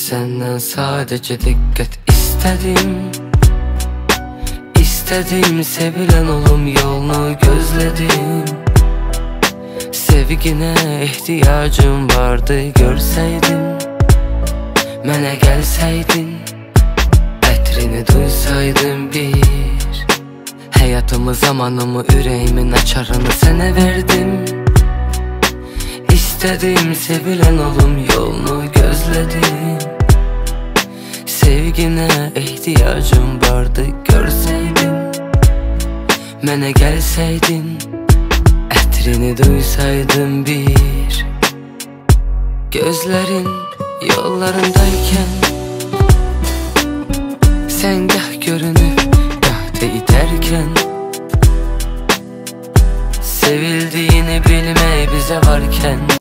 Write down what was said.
Senden sadece dikkat istedim. İstedim sevilen olum yolunu gözledim. Sevgine ihtiyacım vardı görseydim. Mənə gəlsəydin, ətrini duysaydım bir. Həyatımı, zamanımı, ürəyimin açarını sənə verdim. İstedim sevilen olum yolunu gözledim. Sevgine ihtiyacım vardı görseydin. Mənə gəlsəydin, ətrini duysaydım bir. Gözlerin yollarındayken sen gah görünüp gah da iterken, sevildiğini bilmeyi bize varken